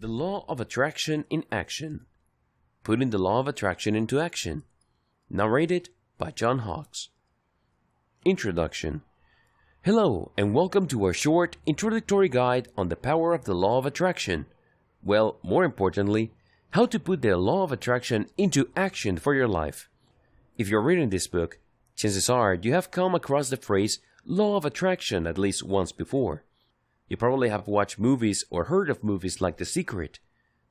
The Law of Attraction in Action. Putting the Law of Attraction into Action. Narrated by John Hawkes. Introduction. Hello, and welcome to our short introductory guide on the power of the Law of Attraction. Well, more importantly, how to put the Law of Attraction into action for your life. If you're reading this book, chances are you have come across the phrase Law of Attraction at least once before. You probably have watched movies or heard of movies like The Secret.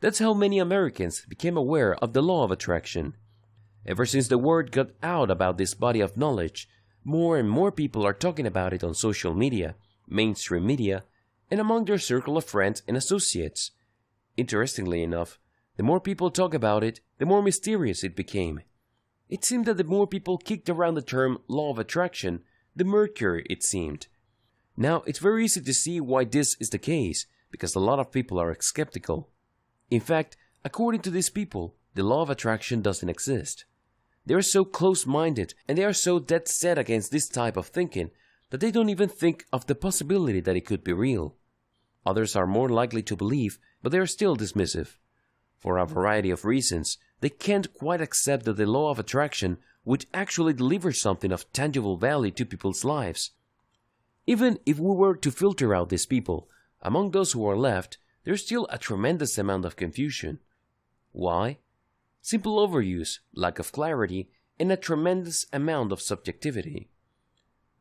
That's how many Americans became aware of the Law of Attraction. Ever since the word got out about this body of knowledge, more and more people are talking about it on social media, mainstream media, and among their circle of friends and associates. Interestingly enough, the more people talk about it, the more mysterious it became. It seemed that the more people kicked around the term Law of Attraction, the murkier it seemed. Now, it's very easy to see why this is the case, because a lot of people are skeptical. In fact, according to these people, the Law of Attraction doesn't exist. They are so close-minded and they are so dead set against this type of thinking that they don't even think of the possibility that it could be real. Others are more likely to believe, but they are still dismissive. For a variety of reasons, they can't quite accept that the Law of Attraction would actually deliver something of tangible value to people's lives. Even if we were to filter out these people, among those who are left, there's still a tremendous amount of confusion. Why? Simple overuse, lack of clarity, and a tremendous amount of subjectivity.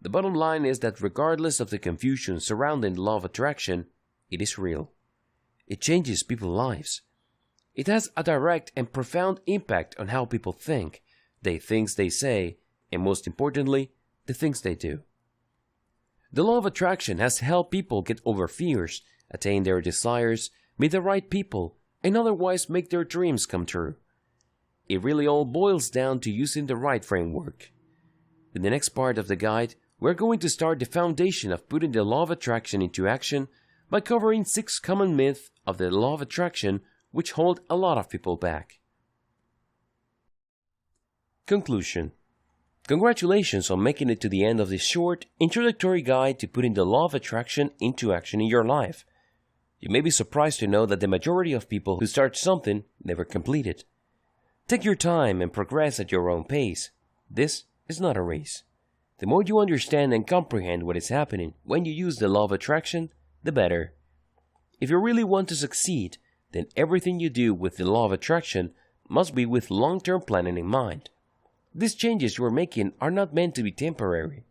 The bottom line is that regardless of the confusion surrounding the Law of Attraction, it is real. It changes people's lives. It has a direct and profound impact on how people think, the things they say, and most importantly, the things they do. The Law of Attraction has helped people get over fears, attain their desires, meet the right people, and otherwise make their dreams come true. It really all boils down to using the right framework. In the next part of the guide, we're going to start the foundation of putting the Law of Attraction into action by covering 6 common myths of the Law of Attraction which hold a lot of people back. Conclusion. Congratulations on making it to the end of this short, introductory guide to putting the Law of Attraction into action in your life. You may be surprised to know that the majority of people who start something never complete it. Take your time and progress at your own pace. This is not a race. The more you understand and comprehend what is happening when you use the Law of Attraction, the better. If you really want to succeed, then everything you do with the Law of Attraction must be with long-term planning in mind. These changes you are making are not meant to be temporary.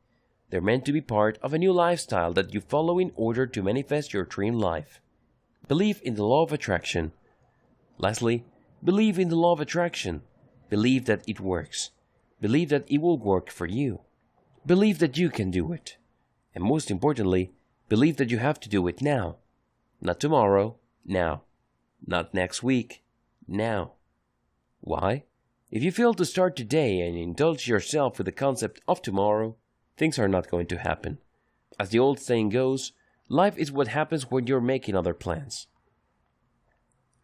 They're meant to be part of a new lifestyle that you follow in order to manifest your dream life. Believe in the Law of Attraction. Lastly, believe in the Law of Attraction. Believe that it works. Believe that it will work for you. Believe that you can do it. And most importantly, believe that you have to do it now. Not tomorrow, now. Not next week, now. Why? If you fail to start today and indulge yourself with the concept of tomorrow, things are not going to happen. As the old saying goes, life is what happens when you're making other plans.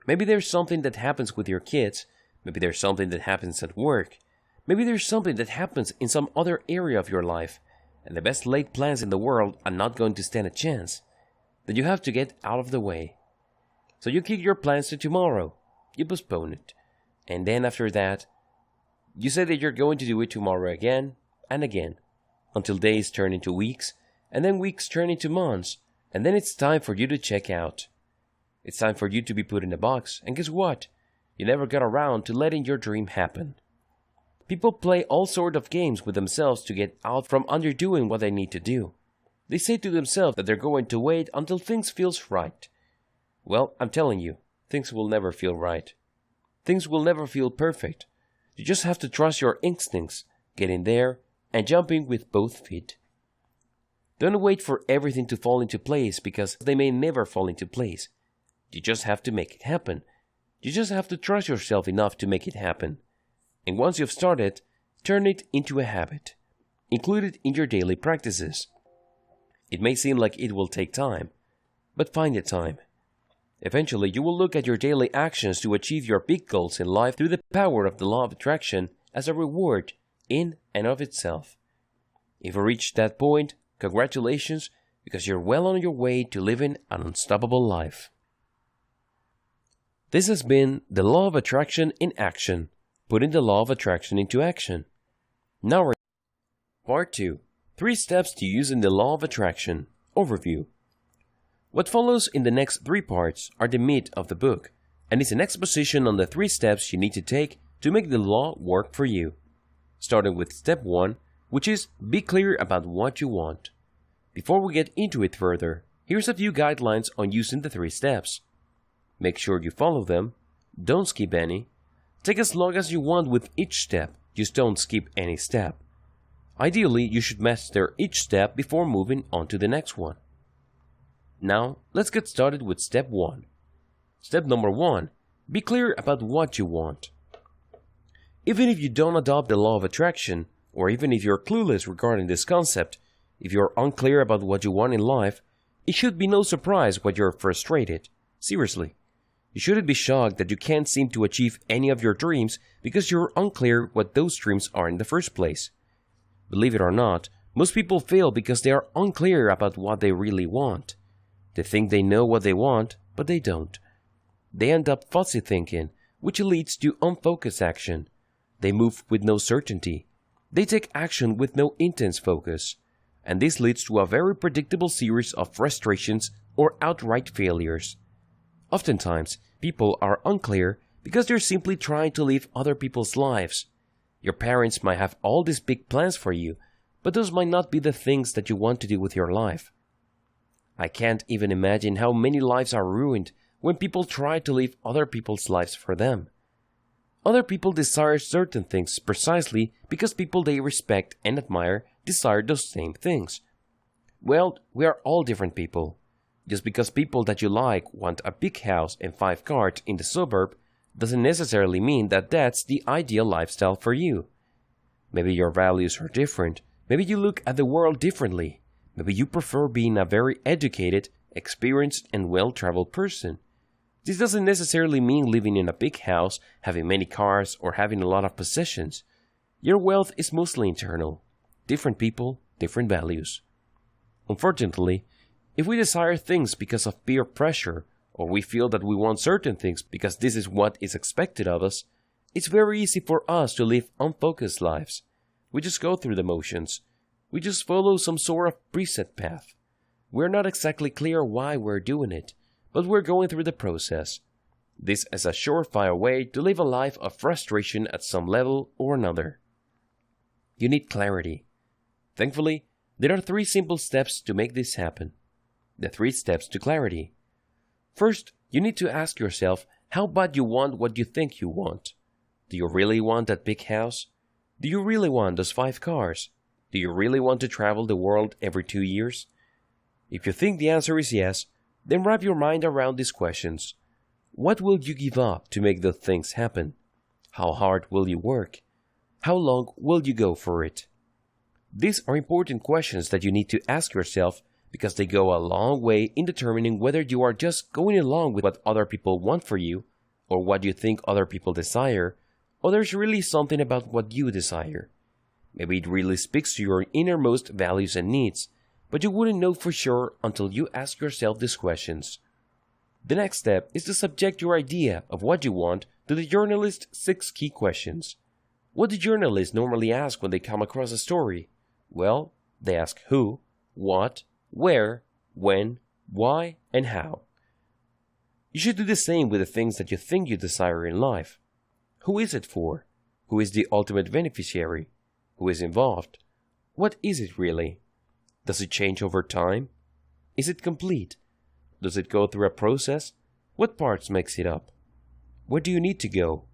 Maybe there's something that happens with your kids, maybe there's something that happens at work, maybe there's something that happens in some other area of your life, and the best laid plans in the world are not going to stand a chance. Then you have to get out of the way. So you kick your plans to tomorrow, you postpone it, and then after that, you say that you're going to do it tomorrow again and again, until days turn into weeks, and then weeks turn into months, and then it's time for you to check out. It's time for you to be put in a box, and guess what? You never got around to letting your dream happen. People play all sorts of games with themselves to get out from underdoing what they need to do. They say to themselves that they're going to wait until things feels right. Well, I'm telling you, things will never feel right. Things will never feel perfect. You just have to trust your instincts, get in there, and jump in with both feet. Don't wait for everything to fall into place because they may never fall into place. You just have to make it happen. You just have to trust yourself enough to make it happen. And once you've started, turn it into a habit. Include it in your daily practices. It may seem like it will take time, but find the time. Eventually, you will look at your daily actions to achieve your big goals in life through the power of the Law of Attraction as a reward in and of itself. If you reach that point, congratulations, because you're well on your way to living an unstoppable life. This has been the Law of Attraction in Action, putting the Law of Attraction into action. Now we're Part 2. 3 steps to using the Law of Attraction. Overview. What follows in the next 3 parts are the meat of the book, and is an exposition on the 3 steps you need to take to make the law work for you. Starting with step 1, which is be clear about what you want. Before we get into it further, here's a few guidelines on using the 3 steps. Make sure you follow them, don't skip any. Take as long as you want with each step, just don't skip any step. Ideally, you should master each step before moving on to the next one. Now, let's get started with step 1. Step number 1. Be clear about what you want. Even if you don't adopt the law of attraction, or even if you're clueless regarding this concept, if you're unclear about what you want in life, it should be no surprise when you're frustrated. Seriously. You shouldn't be shocked that you can't seem to achieve any of your dreams because you're unclear what those dreams are in the first place. Believe it or not, most people fail because they are unclear about what they really want. They think they know what they want, but they don't. They end up fuzzy thinking, which leads to unfocused action. They move with no certainty. They take action with no intense focus. And this leads to a very predictable series of frustrations or outright failures. Oftentimes, people are unclear because they're simply trying to live other people's lives. Your parents might have all these big plans for you, but those might not be the things that you want to do with your life. I can't even imagine how many lives are ruined when people try to live other people's lives for them. Other people desire certain things precisely because people they respect and admire desire those same things. Well, we are all different people. Just because people that you like want a big house and 5 cars in the suburb doesn't necessarily mean that that's the ideal lifestyle for you. Maybe your values are different. Maybe you look at the world differently. Maybe you prefer being a very educated, experienced, and well-traveled person. This doesn't necessarily mean living in a big house, having many cars, or having a lot of possessions. Your wealth is mostly internal. Different people, different values. Unfortunately, if we desire things because of peer pressure, or we feel that we want certain things because this is what is expected of us, it's very easy for us to live unfocused lives. We just go through the motions. We just follow some sort of preset path. We're not exactly clear why we're doing it, but we're going through the process. This is a surefire way to live a life of frustration at some level or another. You need clarity. Thankfully, there are 3 simple steps to make this happen. The 3 steps to clarity. First, you need to ask yourself how bad you want what you think you want. Do you really want that big house? Do you really want those 5 cars? Do you really want to travel the world every 2 years? If you think the answer is yes, then wrap your mind around these questions. What will you give up to make those things happen? How hard will you work? How long will you go for it? These are important questions that you need to ask yourself because they go a long way in determining whether you are just going along with what other people want for you, or what you think other people desire, or there's really something about what you desire. Maybe it really speaks to your innermost values and needs, but you wouldn't know for sure until you ask yourself these questions. The next step is to subject your idea of what you want to the journalist's 6 key questions. What do journalists normally ask when they come across a story? Well, they ask who, what, where, when, why, and how. You should do the same with the things that you think you desire in life. Who is it for? Who is the ultimate beneficiary? Who is involved? What is it really? Does it change over time? Is it complete? Does it go through a process? What parts makes it up? Where do you need to go?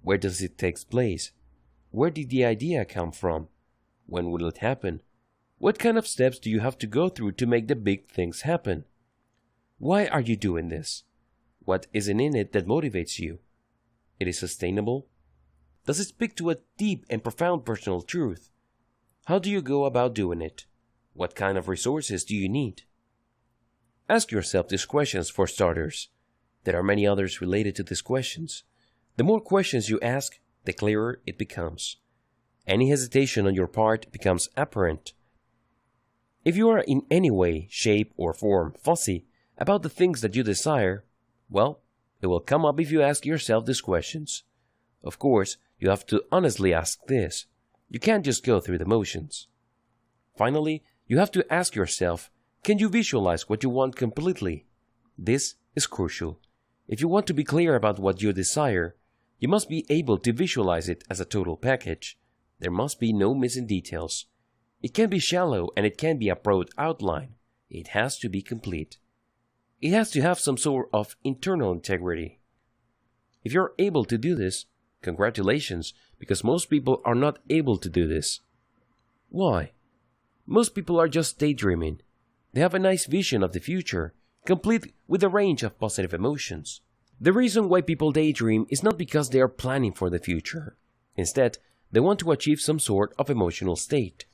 Where does it take place? Where did the idea come from? When will it happen? What kind of steps do you have to go through to make the big things happen? Why are you doing this? What isn't in it that motivates you? It is sustainable? Does it speak to a deep and profound personal truth? How do you go about doing it? What kind of resources do you need? Ask yourself these questions for starters. There are many others related to these questions. The more questions you ask, the clearer it becomes. Any hesitation on your part becomes apparent. If you are in any way, shape, or form fussy about the things that you desire, well, It will come up if you ask yourself these questions. Of course, you have to honestly ask this. You can't just go through the motions. Finally, you have to ask yourself, can you visualize what you want completely? This is crucial. If you want to be clear about what you desire, you must be able to visualize it as a total package. There must be no missing details. It can be shallow and it can be a broad outline. It has to be complete. It has to have some sort of internal integrity. If you're able to do this, congratulations, because most people are not able to do this. Why? Most people are just daydreaming. They have a nice vision of the future, complete with a range of positive emotions. The reason why people daydream is not because they are planning for the future. Instead, they want to achieve some sort of emotional state.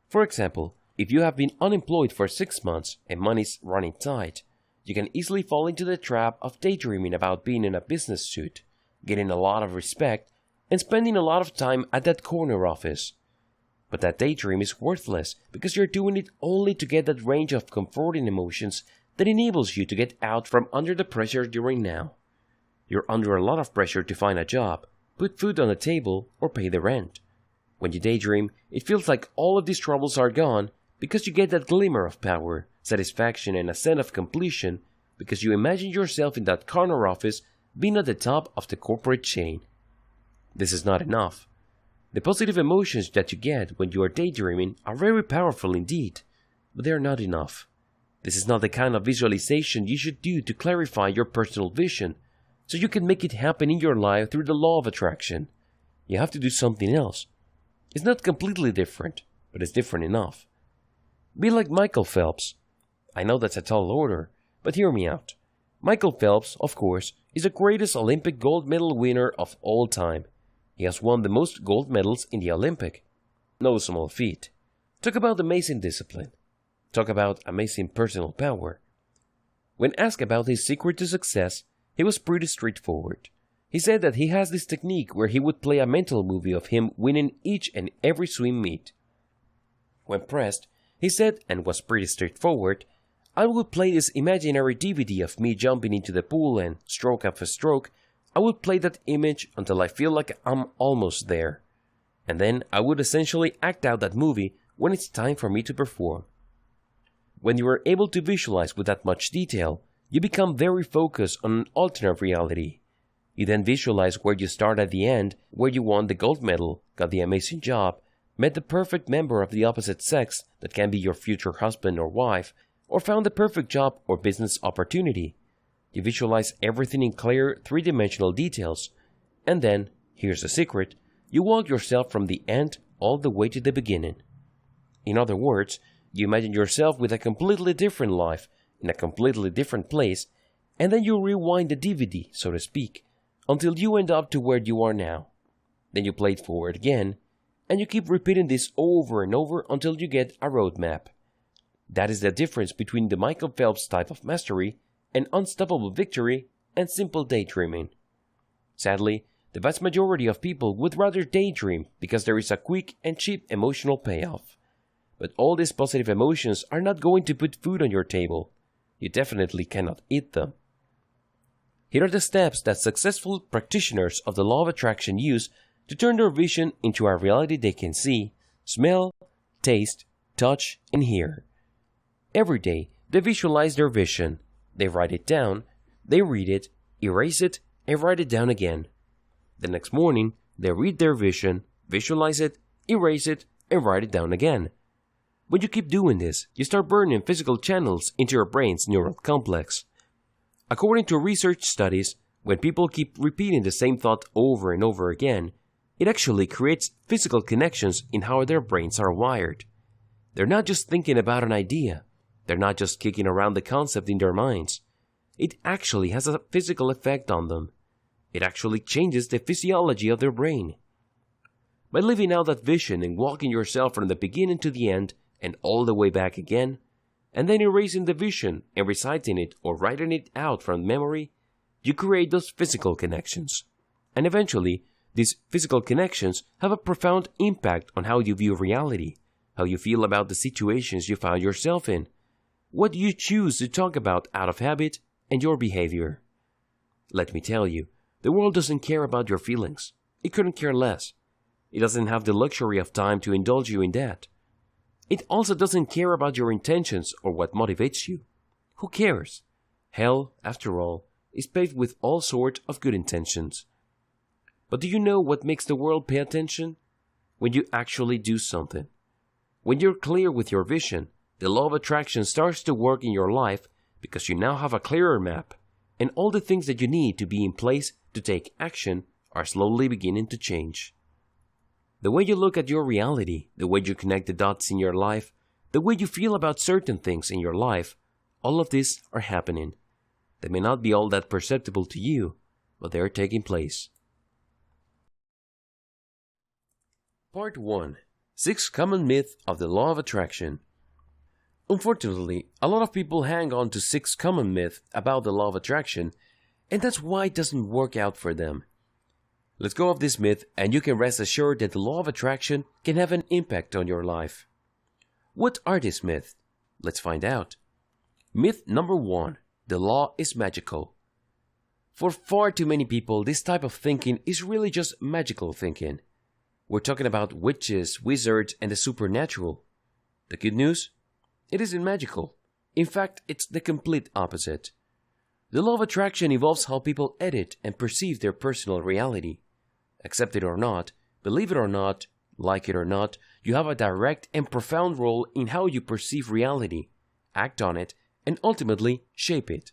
For example, if you have been unemployed for 6 months and money's running tight, you can easily fall into the trap of daydreaming about being in a business suit, getting a lot of respect, and spending a lot of time at that corner office. But that daydream is worthless because you're doing it only to get that range of comforting emotions that enables you to get out from under the pressure during now. You're under a lot of pressure to find a job, put food on the table, or pay the rent. When you daydream, it feels like all of these troubles are gone because you get that glimmer of power, satisfaction, and a sense of completion because you imagine yourself in that corner office being at the top of the corporate chain. This is not enough. The positive emotions that you get when you are daydreaming are very powerful indeed, but they are not enough. This is not the kind of visualization you should do to clarify your personal vision, so you can make it happen in your life through the law of attraction. You have to do something else. It's not completely different, but it's different enough. Be like Michael Phelps. I know that's a tall order, but hear me out. Michael Phelps, of course, is the greatest Olympic gold medal winner of all time. He has won the most gold medals in the Olympic. No small feat. Talk about amazing discipline. Talk about amazing personal power. When asked about his secret to success, he was pretty straightforward. He said that he has this technique where he would play a mental movie of him winning each and every swim meet. When pressed, he said, and was pretty straightforward, I would play this imaginary DVD of me jumping into the pool and, stroke after stroke, I would play that image until I feel like I'm almost there. And then I would essentially act out that movie when it's time for me to perform. When you are able to visualize with that much detail, you become very focused on an alternate reality. You then visualize where you start at the end, where you won the gold medal, got the amazing job, met the perfect member of the opposite sex that can be your future husband or wife, or found the perfect job or business opportunity. You visualize everything in clear, three-dimensional details, and then, here's the secret, you walk yourself from the end all the way to the beginning. In other words, you imagine yourself with a completely different life, in a completely different place, and then you rewind the DVD, so to speak, until you end up to where you are now. Then you play it forward again, and you keep repeating this over and over until you get a roadmap. That is the difference between the Michael Phelps type of mastery and unstoppable victory and simple daydreaming. Sadly, the vast majority of people would rather daydream because there is a quick and cheap emotional payoff. But all these positive emotions are not going to put food on your table. You definitely cannot eat them. Here are the steps that successful practitioners of the law of attraction use to turn their vision into a reality they can see, smell, taste, touch, and hear. Every day, they visualize their vision. They write it down, they read it, erase it, and write it down again. The next morning, they read their vision, visualize it, erase it, and write it down again. When you keep doing this, you start burning physical channels into your brain's neural complex. According to research studies, when people keep repeating the same thought over and over again, it actually creates physical connections in how their brains are wired. They're not just thinking about an idea. They're not just kicking around the concept in their minds. It actually has a physical effect on them. It actually changes the physiology of their brain. By living out that vision and walking yourself from the beginning to the end and all the way back again, and then erasing the vision and reciting it or writing it out from memory, you create those physical connections. And eventually, these physical connections have a profound impact on how you view reality, how you feel about the situations you found yourself in, what you choose to talk about out of habit, and your behavior. Let me tell you, the world doesn't care about your feelings. It couldn't care less. It doesn't have the luxury of time to indulge you in that. It also doesn't care about your intentions or what motivates you. Who cares? Hell, after all, is paved with all sorts of good intentions. But do you know what makes the world pay attention? When you actually do something. When you're clear with your vision, the law of attraction starts to work in your life because you now have a clearer map, and all the things that you need to be in place to take action are slowly beginning to change. The way you look at your reality, the way you connect the dots in your life, the way you feel about certain things in your life, all of these are happening. They may not be all that perceptible to you, but they are taking place. Part 1. 6 Common Myths of the Law of Attraction. Unfortunately, a lot of people hang on to 6 common myths about the law of attraction, and that's why it doesn't work out for them. Let's go off this myth, and you can rest assured that the law of attraction can have an impact on your life. What are these myths? Let's find out. Myth number 1. The law is magical. For far too many people, this type of thinking is really just magical thinking. We're talking about witches, wizards, and the supernatural. The good news? It isn't magical. In fact, it's the complete opposite. The law of attraction involves how people edit and perceive their personal reality. Accept it or not, believe it or not, like it or not, you have a direct and profound role in how you perceive reality, act on it, and ultimately shape it.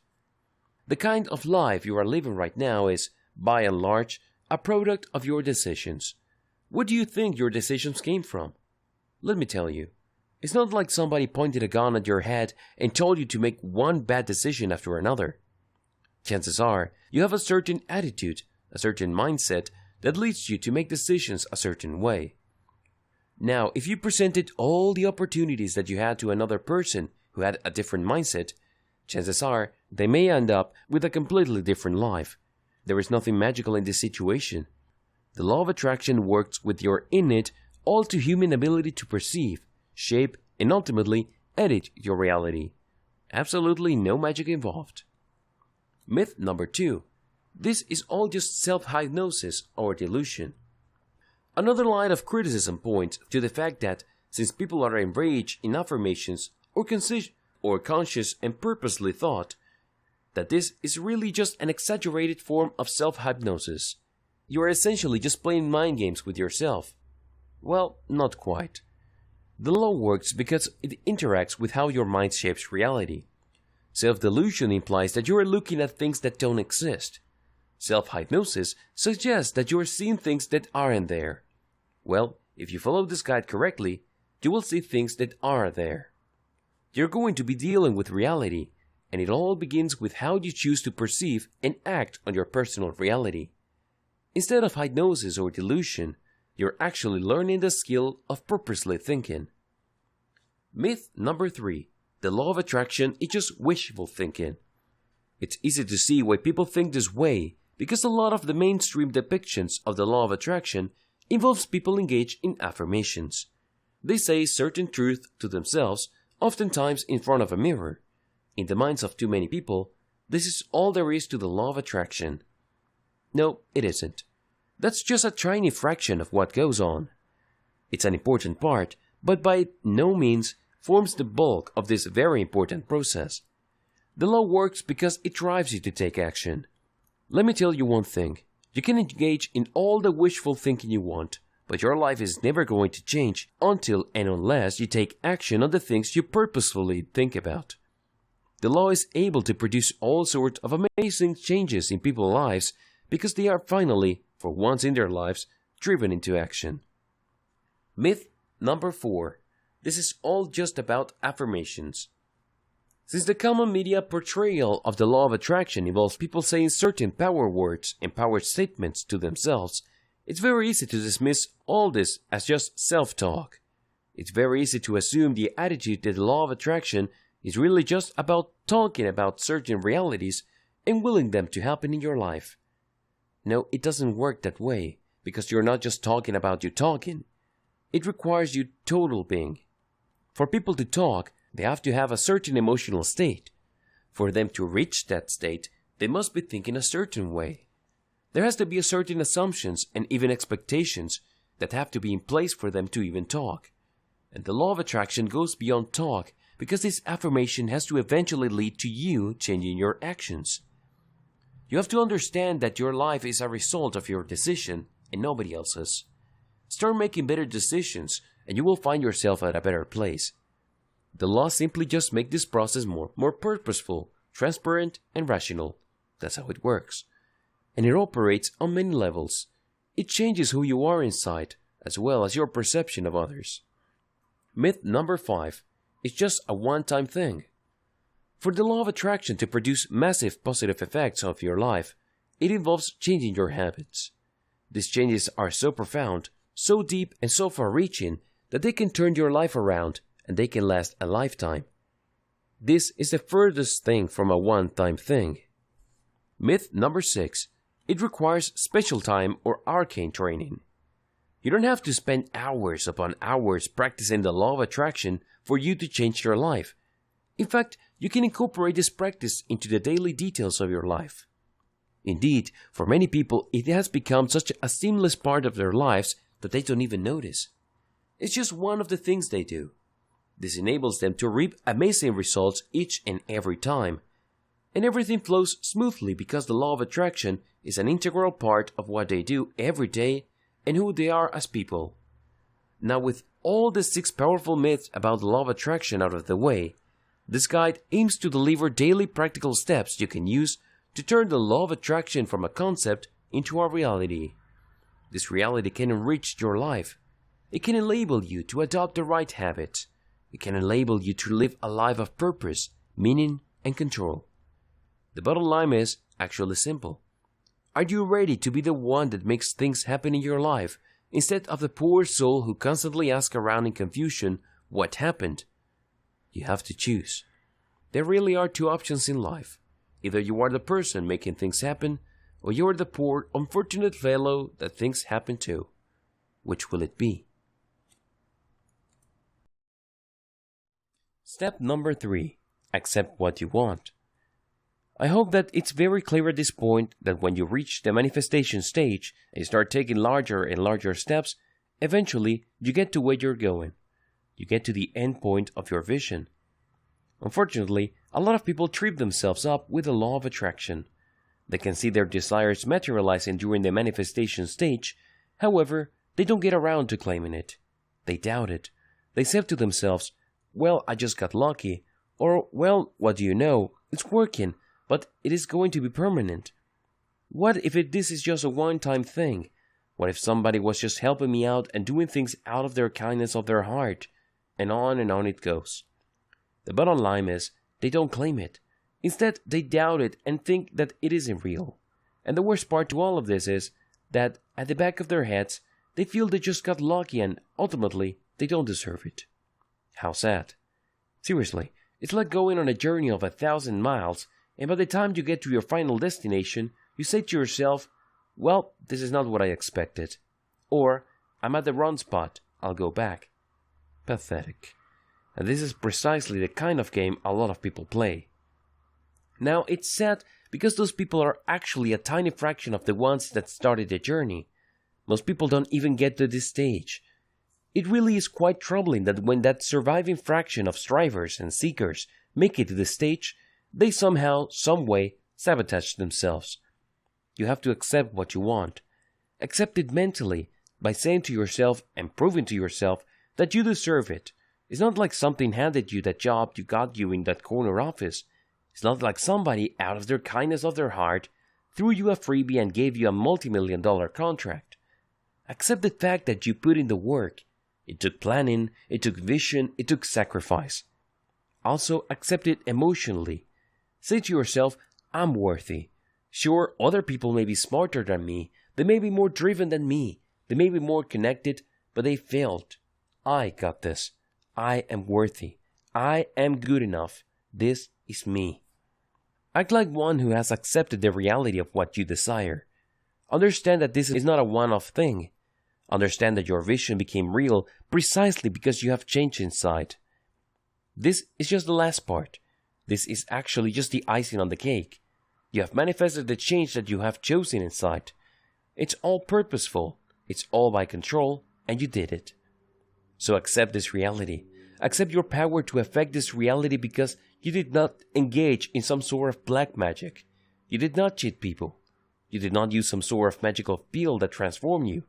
The kind of life you are living right now is, by and large, a product of your decisions. Where do you think your decisions came from? Let me tell you. It's not like somebody pointed a gun at your head and told you to make one bad decision after another. Chances are, you have a certain attitude, a certain mindset that leads you to make decisions a certain way. Now, if you presented all the opportunities that you had to another person who had a different mindset, chances are they may end up with a completely different life. There is nothing magical in this situation. The law of attraction works with your innate, all-too-human ability to perceive, shape, and ultimately edit your reality. Absolutely no magic involved. Myth number 2. This is all just self-hypnosis or delusion. Another line of criticism points to the fact that since people are enraged in affirmations or conscious and purposely thought, that this is really just an exaggerated form of self-hypnosis. You are essentially just playing mind games with yourself. Well, not quite. The law works because it interacts with how your mind shapes reality. Self-delusion implies that you are looking at things that don't exist. Self-hypnosis suggests that you are seeing things that aren't there. Well, if you follow this guide correctly, you will see things that are there. You're going to be dealing with reality, and it all begins with how you choose to perceive and act on your personal reality. Instead of hypnosis or delusion, you're actually learning the skill of purposely thinking. Myth number 3. The law of attraction is just wishful thinking. It's easy to see why people think this way because a lot of the mainstream depictions of the law of attraction involves people engaged in affirmations. They say certain truth to themselves, oftentimes in front of a mirror. In the minds of too many people, this is all there is to the law of attraction. No, it isn't. That's just a tiny fraction of what goes on. It's an important part, but by no means forms the bulk of this very important process. The law works because it drives you to take action. Let me tell you one thing. You can engage in all the wishful thinking you want, but your life is never going to change until and unless you take action on the things you purposefully think about. The law is able to produce all sorts of amazing changes in people's lives because they are finally, for once in their lives, driven into action. Myth number 4. This is all just about affirmations. Since the common media portrayal of the law of attraction involves people saying certain power words and power statements to themselves, it's very easy to dismiss all this as just self-talk. It's very easy to assume the attitude that the law of attraction is really just about talking about certain realities and willing them to happen in your life. No, it doesn't work that way, because you're not just talking about you talking. It requires you total being. For people to talk, they have to have a certain emotional state. For them to reach that state, they must be thinking a certain way. There has to be a certain assumptions and even expectations that have to be in place for them to even talk. And the law of attraction goes beyond talk because this affirmation has to eventually lead to you changing your actions. You have to understand that your life is a result of your decision and nobody else's. Start making better decisions and you will find yourself at a better place. The laws simply just make this process more purposeful, transparent, and rational. That's how it works. And it operates on many levels. It changes who you are inside, as well as your perception of others. Myth number 5 is just a one-time thing. For the law of attraction to produce massive positive effects of your life, it involves changing your habits. These changes are so profound, so deep, and so far-reaching that they can turn your life around and they can last a lifetime. This is the furthest thing from a one-time thing. Myth number 6. It requires special time or arcane training. You don't have to spend hours upon hours practicing the law of attraction for you to change your life. In fact, you can incorporate this practice into the daily details of your life. Indeed, for many people, it has become such a seamless part of their lives that they don't even notice. It's just one of the things they do. This enables them to reap amazing results each and every time. And everything flows smoothly because the law of attraction is an integral part of what they do every day and who they are as people. Now, with all the 6 powerful myths about the law of attraction out of the way, this guide aims to deliver daily practical steps you can use to turn the law of attraction from a concept into a reality. This reality can enrich your life. It can enable you to adopt the right habits. It can enable you to live a life of purpose, meaning, and control. The bottom line is actually simple. Are you ready to be the one that makes things happen in your life, instead of the poor soul who constantly asks around in confusion what happened? You have to choose. There really are 2 options in life. Either you are the person making things happen, or you are the poor, unfortunate fellow that things happen to. Which will it be? Step number 3. Accept what you want. I hope that it's very clear at this point that when you reach the manifestation stage and you start taking larger and larger steps, eventually you get to where you're going. You get to the end point of your vision. Unfortunately, a lot of people trip themselves up with the law of attraction. They can see their desires materializing during the manifestation stage, however, they don't get around to claiming it. They doubt it. They say to themselves, well, I just got lucky, or, well, what do you know, it's working, but it is going to be permanent. What if this is just a one-time thing? What if somebody was just helping me out and doing things out of their kindness of their heart? And on it goes. The bottom line is, they don't claim it. Instead, they doubt it and think that it isn't real. And the worst part to all of this is that at the back of their heads, they feel they just got lucky and ultimately, they don't deserve it. How sad. Seriously, it's like going on a journey of 1,000 miles, and by the time you get to your final destination, you say to yourself, well, this is not what I expected. Or, I'm at the wrong spot, I'll go back. Pathetic. And this is precisely the kind of game a lot of people play. Now, it's sad because those people are actually a tiny fraction of the ones that started the journey. Most people don't even get to this stage. It really is quite troubling that when that surviving fraction of strivers and seekers make it to this stage, they somehow, some way, sabotage themselves. You have to accept what you want. Accept it mentally by saying to yourself and proving to yourself that you deserve it. It's not like something handed you that job you got you in that corner office. It's not like somebody, out of their kindness of their heart, threw you a freebie and gave you a multi-million-dollar contract. Accept the fact that you put in the work. It took planning, it took vision, it took sacrifice. Also, accept it emotionally. Say to yourself, I'm worthy. Sure, other people may be smarter than me, they may be more driven than me, they may be more connected, but they failed. I got this. I am worthy. I am good enough. This is me. Act like one who has accepted the reality of what you desire. Understand that this is not a one-off thing. Understand that your vision became real precisely because you have changed inside. This is just the last part. This is actually just the icing on the cake. You have manifested the change that you have chosen inside. It's all purposeful, it's all by control, and you did it. So accept this reality. Accept your power to affect this reality because you did not engage in some sort of black magic. You did not cheat people. You did not use some sort of magical pill that transformed you.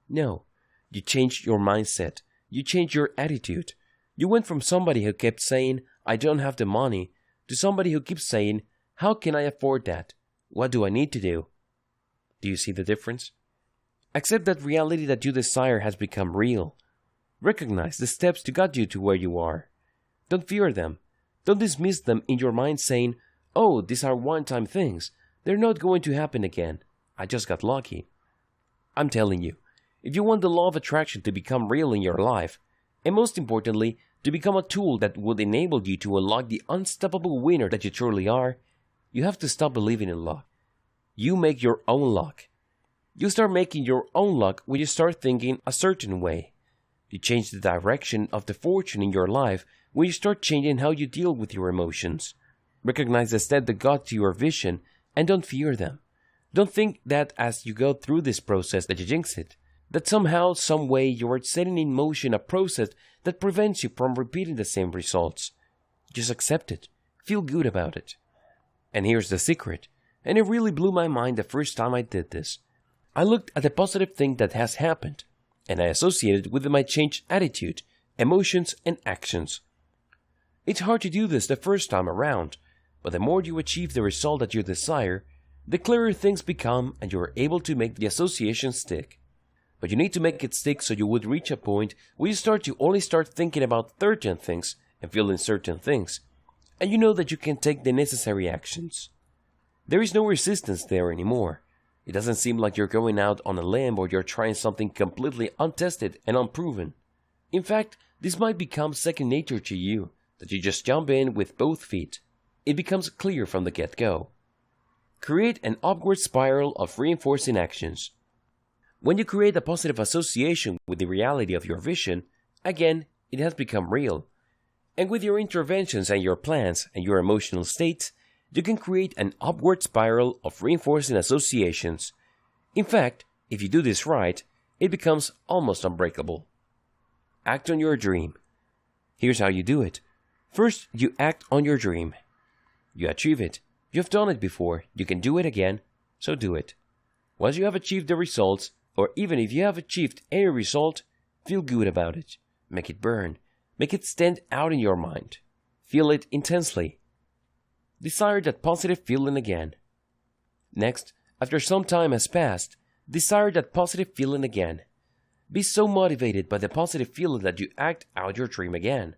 No, you changed your mindset. You changed your attitude. You went from somebody who kept saying, I don't have the money, to somebody who keeps saying, how can I afford that? What do I need to do? Do you see the difference? Accept that reality that you desire has become real. Recognize the steps to get you to where you are. Don't fear them. Don't dismiss them in your mind saying, oh, these are one-time things. They're not going to happen again. I just got lucky. I'm telling you, if you want the law of attraction to become real in your life, and most importantly, to become a tool that would enable you to unlock the unstoppable winner that you truly are, you have to stop believing in luck. You make your own luck. You start making your own luck when you start thinking a certain way. You change the direction of the fortune in your life when you start changing how you deal with your emotions. Recognize the step that got to your vision and don't fear them. Don't think that as you go through this process that you jinx it, that somehow, some way you are setting in motion a process that prevents you from repeating the same results. Just accept it. Feel good about it. And here's the secret, and it really blew my mind the first time I did this. I looked at the positive thing that has happened, and I associated it with my changed attitude, emotions, and actions. It's hard to do this the first time around, but the more you achieve the result that you desire, the clearer things become and you are able to make the association stick. But you need to make it stick so you would reach a point where you start to only start thinking about certain things and feeling certain things, and you know that you can take the necessary actions. There is no resistance there anymore. It doesn't seem like you're going out on a limb or you're trying something completely untested and unproven. In fact, this might become second nature to you, that you just jump in with both feet. It becomes clear from the get-go. Create an upward spiral of reinforcing actions. When you create a positive association with the reality of your vision, again, it has become real. And with your interventions and your plans and your emotional states, you can create an upward spiral of reinforcing associations. In fact, if you do this right, it becomes almost unbreakable. Act on your dream. Here's how you do it. First, you act on your dream. You achieve it. You've done it before. You can do it again, so do it. Once you have achieved the results, or even if you have achieved any result, feel good about it. Make it burn. Make it stand out in your mind. Feel it intensely. Desire that positive feeling again. Next, after some time has passed, desire that positive feeling again. Be so motivated by the positive feeling that you act out your dream again.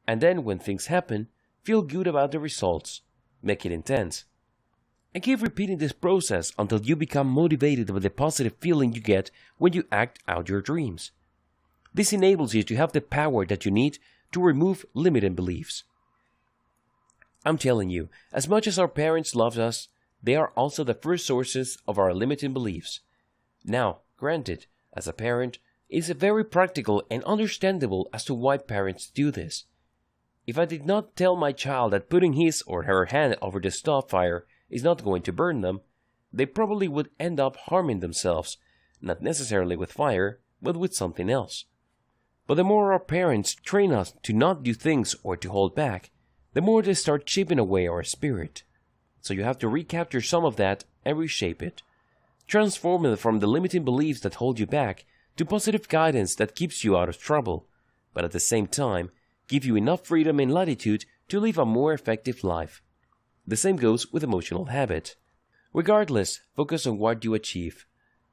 And then when things happen, feel good about the results. Make it intense. And keep repeating this process until you become motivated by the positive feeling you get when you act out your dreams. This enables you to have the power that you need to remove limiting beliefs. I'm telling you, as much as our parents loved us, they are also the first sources of our limiting beliefs. Now, granted, as a parent, it is very practical and understandable as to why parents do this. If I did not tell my child that putting his or her hand over the stove fire is not going to burn them, they probably would end up harming themselves, not necessarily with fire, but with something else. But the more our parents train us to not do things or to hold back, the more they start chipping away our spirit. So you have to recapture some of that and reshape it. Transform it from the limiting beliefs that hold you back to positive guidance that keeps you out of trouble, but at the same time, give you enough freedom and latitude to live a more effective life. The same goes with emotional habit. Regardless, focus on what you achieve.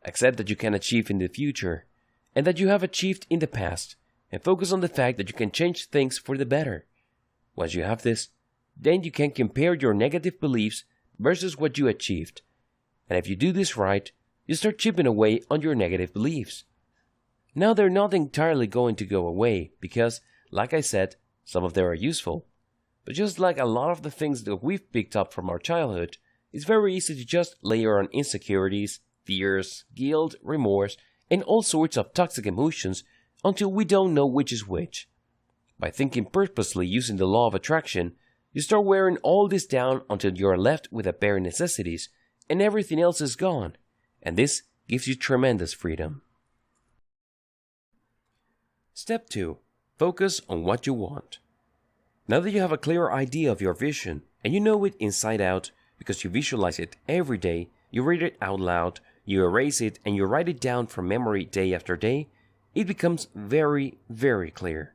Accept that you can achieve in the future, and that you have achieved in the past, and focus on the fact that you can change things for the better. Once you have this, then you can compare your negative beliefs versus what you achieved. And if you do this right, you start chipping away on your negative beliefs. Now they're not entirely going to go away because, like I said, some of them are useful. But just like a lot of the things that we've picked up from our childhood, it's very easy to just layer on insecurities, fears, guilt, remorse, and all sorts of toxic emotions until we don't know which is which. By thinking purposely using the law of attraction, You start wearing all this down until you are left with the bare necessities and everything else is gone, and this gives you tremendous freedom. Step 2. Focus on what you want. Now that you have a clear idea of your vision and you know it inside out because you visualize it every day, you read it out loud, you erase it, and you write it down from memory day after day, it becomes very, very clear.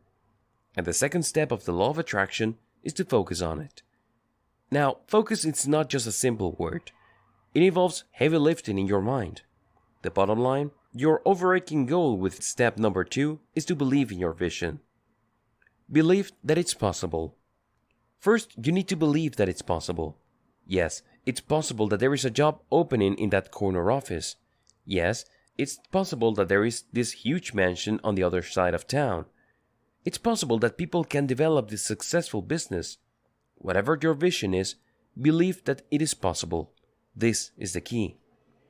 And the second step of the law of attraction is to focus on it. Now, focus is not just a simple word. It involves heavy lifting in your mind. The bottom line, your overarching goal with step number 2 is to believe in your vision. Believe that it's possible. First, you need to believe that it's possible. Yes, it's possible that there is a job opening in that corner office. Yes, it's possible that there is this huge mansion on the other side of town. It's possible that people can develop this successful business. Whatever your vision is, believe that it is possible. This is the key.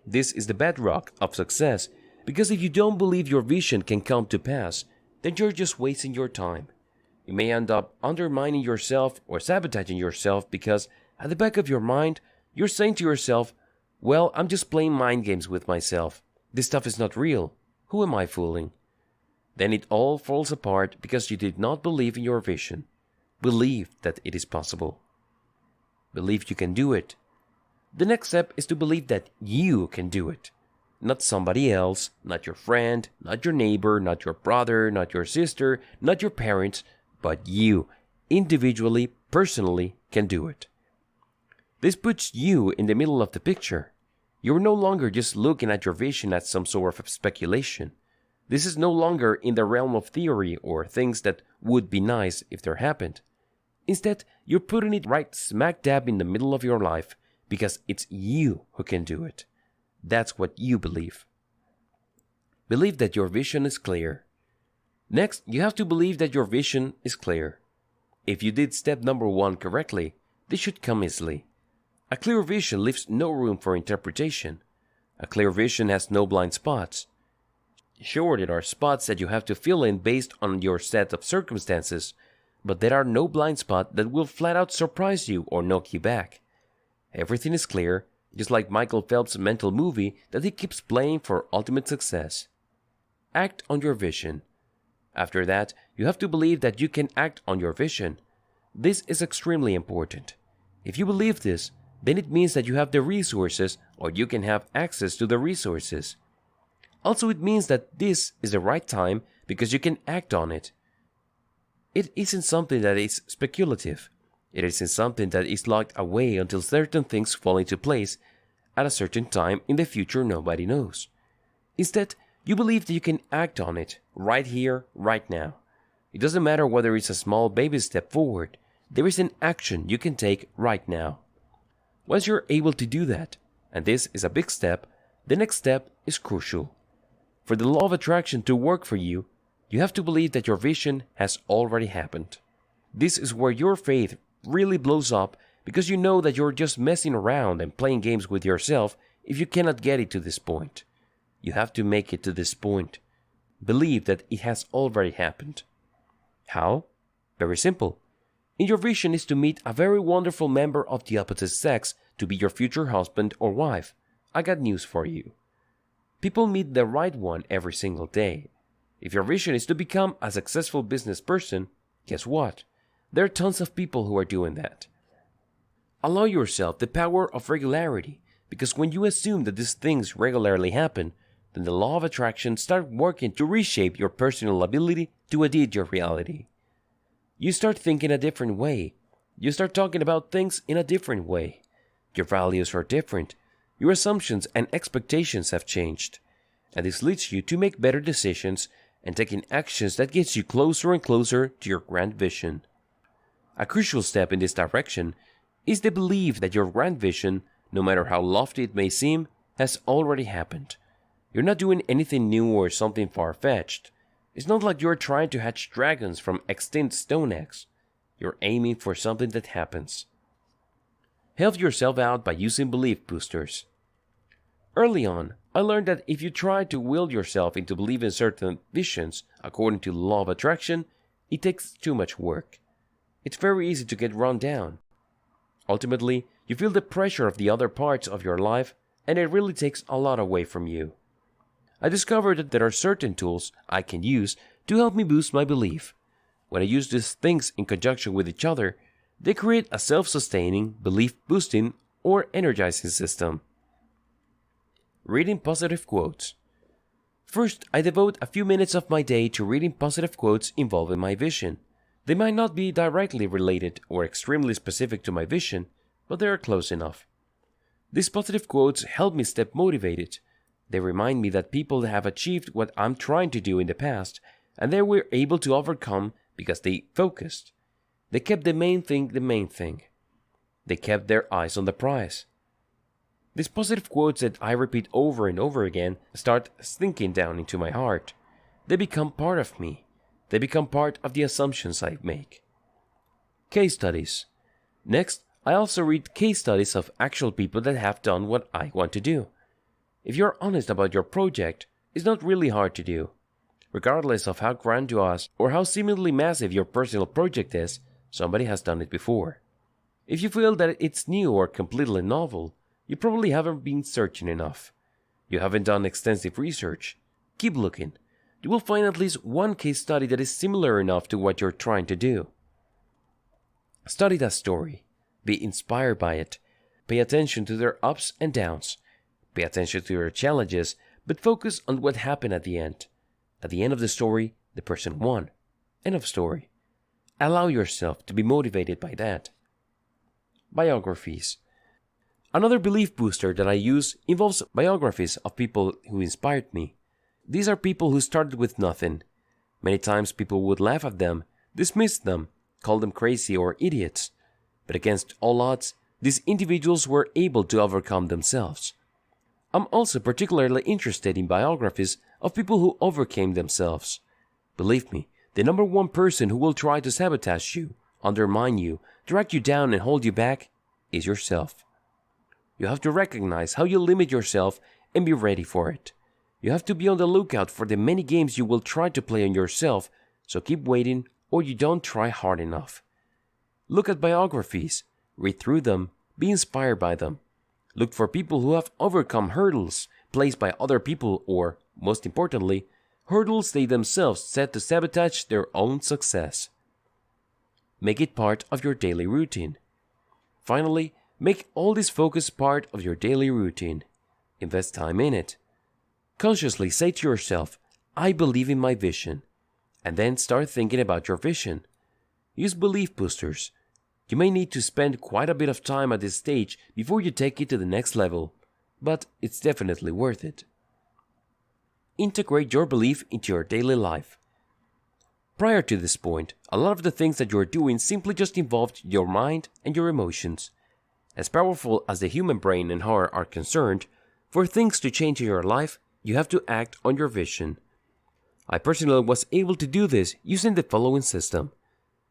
This is the bedrock of success, because if you don't believe your vision can come to pass, then you're just wasting your time. You may end up undermining yourself or sabotaging yourself because at the back of your mind, you're saying to yourself, well, I'm just playing mind games with myself. This stuff is not real. Who am I fooling? Then it all falls apart because you did not believe in your vision. Believe that it is possible. Believe you can do it. The next step is to believe that you can do it. Not somebody else, not your friend, not your neighbor, not your brother, not your sister, not your parents, but you, individually, personally, can do it. This puts you in the middle of the picture. You're no longer just looking at your vision as some sort of speculation. This is no longer in the realm of theory or things that would be nice if they happened. Instead, you're putting it right smack dab in the middle of your life because it's you who can do it. That's what you believe. Believe that your vision is clear. Next, you have to believe that your vision is clear. If you did step number 1 correctly, this should come easily. A clear vision leaves no room for interpretation. A clear vision has no blind spots. Sure, there are spots that you have to fill in based on your set of circumstances, but there are no blind spots that will flat out surprise you or knock you back. Everything is clear, just like Michael Phelps' mental movie that he keeps playing for ultimate success. Act on your vision. After that, you have to believe that you can act on your vision. This is extremely important. If you believe this, then it means that you have the resources or you can have access to the resources. Also, it means that this is the right time because you can act on it. It isn't something that is speculative. It isn't something that is locked away until certain things fall into place at a certain time in the future nobody knows. Instead, you believe that you can act on it right here, right now. It doesn't matter whether it's a small baby step forward. There is an action you can take right now. Once you're able to do that, and this is a big step, the next step is crucial. For the law of attraction to work for you, you have to believe that your vision has already happened. This is where your faith really blows up because you know that you're just messing around and playing games with yourself if you cannot get it to this point. You have to make it to this point. Believe that it has already happened. How? Very simple. In your vision is to meet a very wonderful member of the opposite sex to be your future husband or wife. I got news for you. People meet the right one every single day. If your vision is to become a successful business person, guess what? There are tons of people who are doing that. Allow yourself the power of regularity, because when you assume that these things regularly happen, then the law of attraction starts working to reshape your personal ability to edit your reality. You start thinking a different way. You start talking about things in a different way. Your values are different. Your assumptions and expectations have changed. And this leads you to make better decisions and taking actions that gets you closer and closer to your grand vision. A crucial step in this direction is the belief that your grand vision, no matter how lofty it may seem, has already happened. You're not doing anything new or something far-fetched. It's not like you're trying to hatch dragons from extinct stone eggs. You're aiming for something that happens. Help yourself out by using belief boosters. Early on, I learned that if you try to will yourself into believing certain visions according to the law of attraction, it takes too much work. It's very easy to get run down. Ultimately, you feel the pressure of the other parts of your life, and it really takes a lot away from you. I discovered that there are certain tools I can use to help me boost my belief. When I use these things in conjunction with each other, they create a self-sustaining, belief-boosting, or energizing system. Reading positive quotes. First, I devote a few minutes of my day to reading positive quotes involving my vision. They might not be directly related or extremely specific to my vision, but they are close enough. These positive quotes help me stay motivated. They remind me that people have achieved what I'm trying to do in the past, and they were able to overcome because they focused. They kept the main thing the main thing. They kept their eyes on the prize. These positive quotes that I repeat over and over again start sinking down into my heart. They become part of me. They become part of the assumptions I make. Case studies. Next, I also read case studies of actual people that have done what I want to do. If you're honest about your project, it's not really hard to do. Regardless of how grandiose or how seemingly massive your personal project is, somebody has done it before. If you feel that it's new or completely novel, you probably haven't been searching enough. You haven't done extensive research. Keep looking. You will find at least one case study that is similar enough to what you're trying to do. Study that story. Be inspired by it. Pay attention to their ups and downs. Pay attention to their challenges, but focus on what happened at the end. At the end of the story, the person won. End of story. Allow yourself to be motivated by that. Biographies. Another belief booster that I use involves biographies of people who inspired me. These are people who started with nothing. Many times people would laugh at them, dismiss them, call them crazy or idiots. But against all odds, these individuals were able to overcome themselves. I'm also particularly interested in biographies of people who overcame themselves. Believe me, the number one person who will try to sabotage you, undermine you, drag you down and hold you back is yourself. You have to recognize how you limit yourself and be ready for it. You have to be on the lookout for the many games you will try to play on yourself, so keep waiting or you don't try hard enough. Look at biographies, read through them, be inspired by them. Look for people who have overcome hurdles placed by other people or, most importantly, hurdles they themselves set to sabotage their own success. Make it part of your daily routine. Finally, make all this focus part of your daily routine. Invest time in it. Consciously say to yourself, I believe in my vision. And then start thinking about your vision. Use belief boosters. You may need to spend quite a bit of time at this stage before you take it to the next level, but it's definitely worth it. Integrate your belief into your daily life. Prior to this point, a lot of the things that you're doing simply just involved your mind and your emotions. As powerful as the human brain and heart are concerned, for things to change in your life, you have to act on your vision. I personally was able to do this using the following system.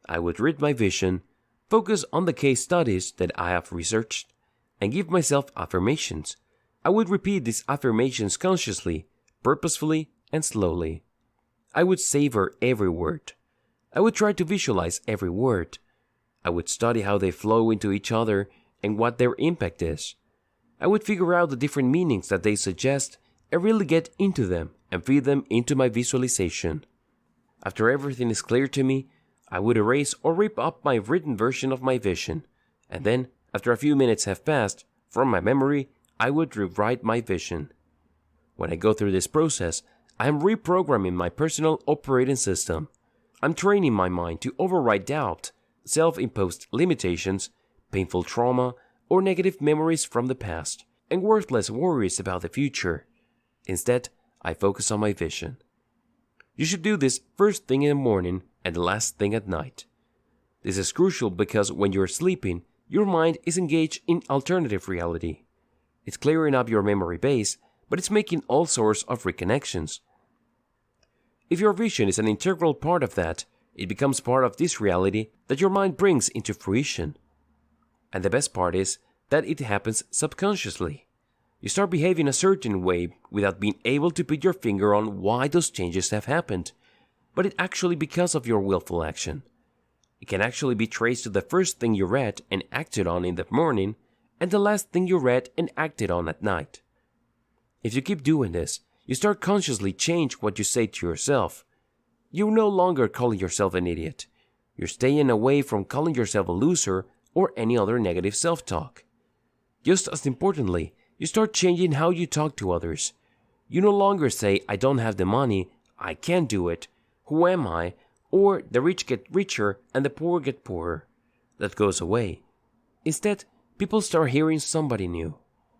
I would read my vision, focus on the case studies that I have researched, and give myself affirmations. I would repeat these affirmations consciously, purposefully, and slowly. I would savor every word. I would try to visualize every word. I would study how they flow into each other and what their impact is. I would figure out the different meanings that they suggest and really get into them and feed them into my visualization. After everything is clear to me, I would erase or rip up my written version of my vision, and then, after a few minutes have passed, from my memory, I would rewrite my vision. When I go through this process, I am reprogramming my personal operating system. I'm training my mind to override doubt, self-imposed limitations, painful trauma, or negative memories from the past, and worthless worries about the future. Instead, I focus on my vision. You should do this first thing in the morning and the last thing at night. This is crucial because when you're sleeping, your mind is engaged in alternative reality. It's clearing up your memory base, but it's making all sorts of reconnections. If your vision is an integral part of that, it becomes part of this reality that your mind brings into fruition. And the best part is that it happens subconsciously. You start behaving a certain way without being able to put your finger on why those changes have happened, but it's actually because of your willful action. It can actually be traced to the first thing you read and acted on in the morning and the last thing you read and acted on at night. If you keep doing this, you start consciously change what you say to yourself. You're no longer calling yourself an idiot. You're staying away from calling yourself a loser or any other negative self-talk. Just as importantly, you start changing how you talk to others. You no longer say, I don't have the money, I can't do it, who am I, or the rich get richer and the poor get poorer. That goes away. Instead, people start hearing somebody new.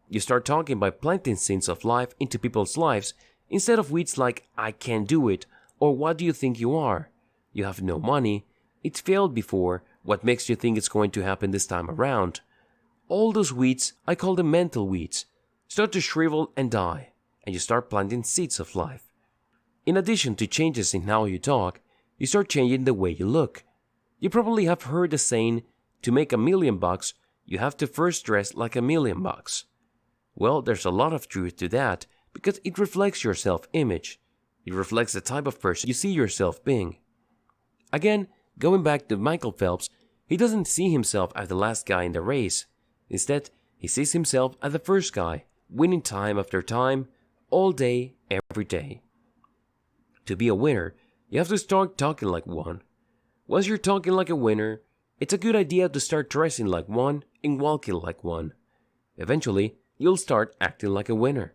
You start talking by planting seeds of life into people's lives instead of weeds like, I can't do it, or what do you think you are? You have no money, it failed before, what makes you think it's going to happen this time around? All those weeds, I call them mental weeds, start to shrivel and die, and you start planting seeds of life. In addition to changes in how you talk, you start changing the way you look. You probably have heard the saying, to make $1 million, you have to first dress like $1 million. Well, there's a lot of truth to that, because it reflects your self-image. It reflects the type of person you see yourself being. Again, going back to Michael Phelps, he doesn't see himself as the last guy in the race. Instead, he sees himself as the first guy, winning time after time, all day, every day. To be a winner, you have to start talking like one. Once you're talking like a winner, it's a good idea to start dressing like one and walking like one. Eventually, you'll start acting like a winner.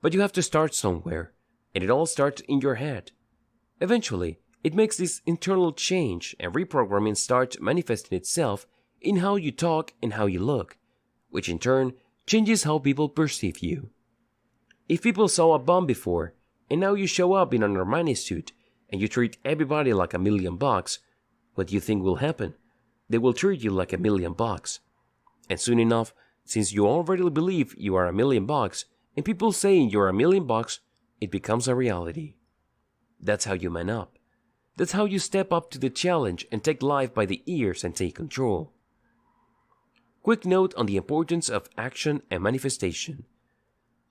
But you have to start somewhere, and it all starts in your head. Eventually, it makes this internal change, and reprogramming starts manifesting itself in how you talk and how you look, which in turn changes how people perceive you. If people saw a bum before, and now you show up in an Armani suit, and you treat everybody like $1 million, what do you think will happen? They will treat you like $1 million. And soon enough, since you already believe you are $1 million, and people saying you're $1 million, it becomes a reality. That's how you man up. That's how you step up to the challenge and take life by the ears and take control. Quick note on the importance of action and manifestation.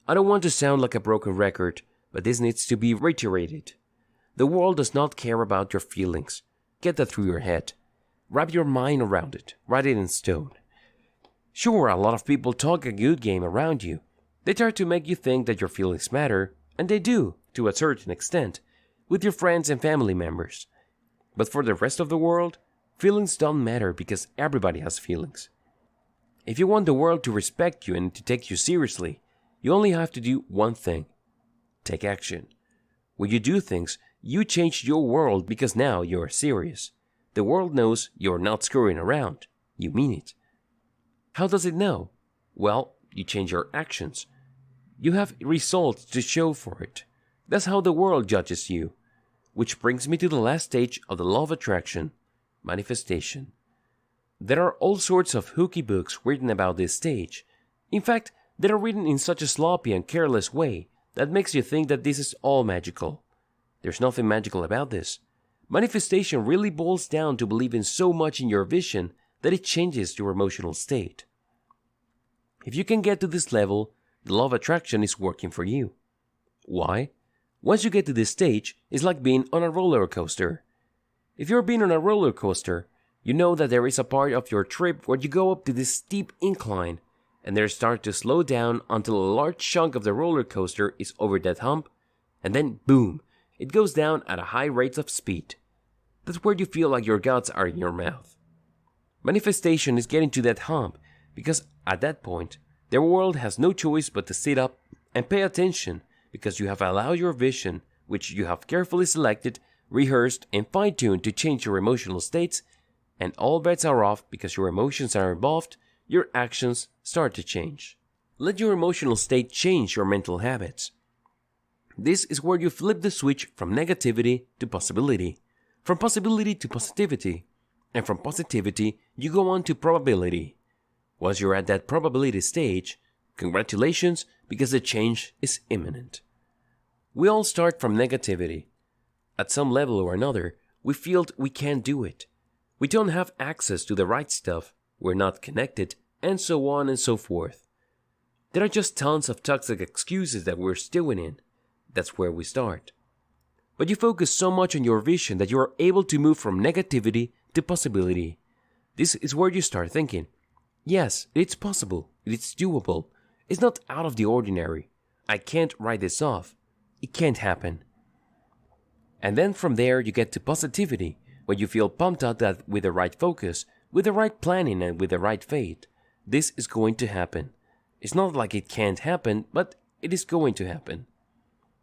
I don't want to sound like a broken record, but this needs to be reiterated. The world does not care about your feelings. Get that through your head. Wrap your mind around it. Write it in stone. Sure, a lot of people talk a good game around you. They try to make you think that your feelings matter, and they do, to a certain extent, with your friends and family members. But for the rest of the world, feelings don't matter because everybody has feelings. If you want the world to respect you and to take you seriously, you only have to do one thing. Take action. When you do things, you change your world because now you're serious. The world knows you're not screwing around. You mean it. How does it know? Well, you change your actions. You have results to show for it. That's how the world judges you. Which brings me to the last stage of the law of attraction, manifestation. There are all sorts of hooky books written about this stage. In fact, they are written in such a sloppy and careless way that makes you think that this is all magical. There's nothing magical about this. Manifestation really boils down to believing so much in your vision that it changes your emotional state. If you can get to this level, the law of attraction is working for you. Why? Once you get to this stage, it's like being on a roller coaster. If you're being on a roller coaster, you know that there is a part of your trip where you go up to this steep incline and then start to slow down until a large chunk of the roller coaster is over that hump, and then boom, it goes down at a high rate of speed. That's where you feel like your guts are in your mouth. Manifestation is getting to that hump because at that point, the world has no choice but to sit up and pay attention because you have allowed your vision, which you have carefully selected, rehearsed, and fine-tuned to change your emotional states, and all bets are off because your emotions are involved, your actions start to change. Let your emotional state change your mental habits. This is where you flip the switch from negativity to possibility, from possibility to positivity, and from positivity you go on to probability. Once you're at that probability stage, congratulations, because the change is imminent. We all start from negativity. At some level or another, we feel we can't do it. We don't have access to the right stuff, we're not connected, and so on and so forth. There are just tons of toxic excuses that we're stewing in. That's where we start. But you focus so much on your vision that you are able to move from negativity to possibility. This is where you start thinking, yes, it's possible, it's doable, it's not out of the ordinary, I can't write this off, it can't happen. And then from there you get to positivity, where you feel pumped out that with the right focus, with the right planning and with the right faith, this is going to happen. It's not like it can't happen, but it is going to happen.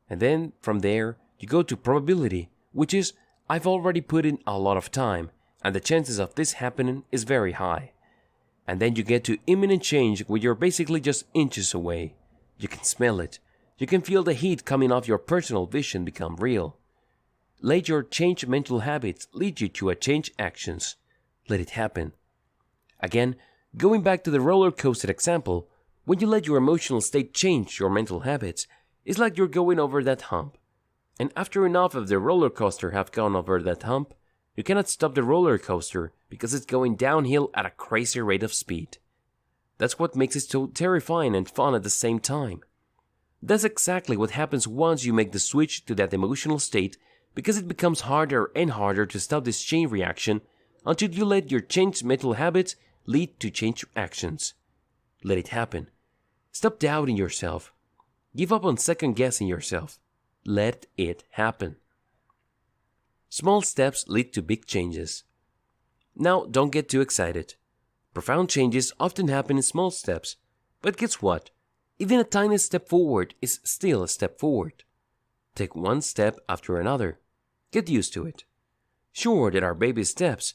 And then from there you go to probability, which is I've already put in a lot of time, and the chances of this happening is very high. And then you get to imminent change, where you're basically just inches away. You can smell it. You can feel the heat coming off your personal vision become real. Let your changed mental habits lead you to a change actions. Let it happen. Again, going back to the roller coaster example, when you let your emotional state change your mental habits, it's like you're going over that hump. And after enough of the roller coaster have gone over that hump, you cannot stop the roller coaster because it's going downhill at a crazy rate of speed. That's what makes it so terrifying and fun at the same time. That's exactly what happens once you make the switch to that emotional state, because it becomes harder and harder to stop this chain reaction until you let your changed mental habits lead to changed actions. Let it happen. Stop doubting yourself. Give up on second guessing yourself. Let it happen. Small steps lead to big changes. Now, don't get too excited. Profound changes often happen in small steps, but guess what? Even a tiny step forward is still a step forward. Take one step after another. Get used to it. Sure, there are baby steps,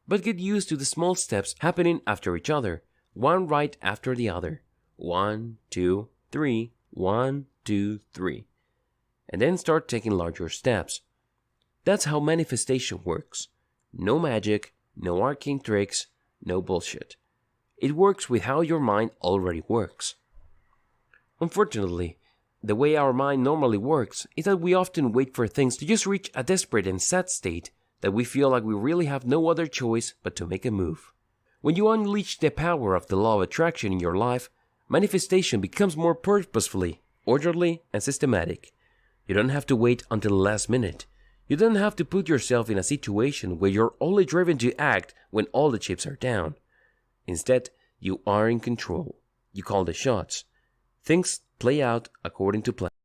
but get used to the small steps happening after each other, one right after the other. 1, 2, 3, 1, 2, 3. And then start taking larger steps. That's how manifestation works. No magic, no arcane tricks, no bullshit. It works with how your mind already works. Unfortunately, the way our mind normally works is that we often wait for things to just reach a desperate and sad state that we feel like we really have no other choice but to make a move. When you unleash the power of the law of attraction in your life, manifestation becomes more purposefully, orderly, and systematic. You don't have to wait until the last minute. You don't have to put yourself in a situation where you're only driven to act when all the chips are down. Instead, you are in control. You call the shots. Things play out according to plan.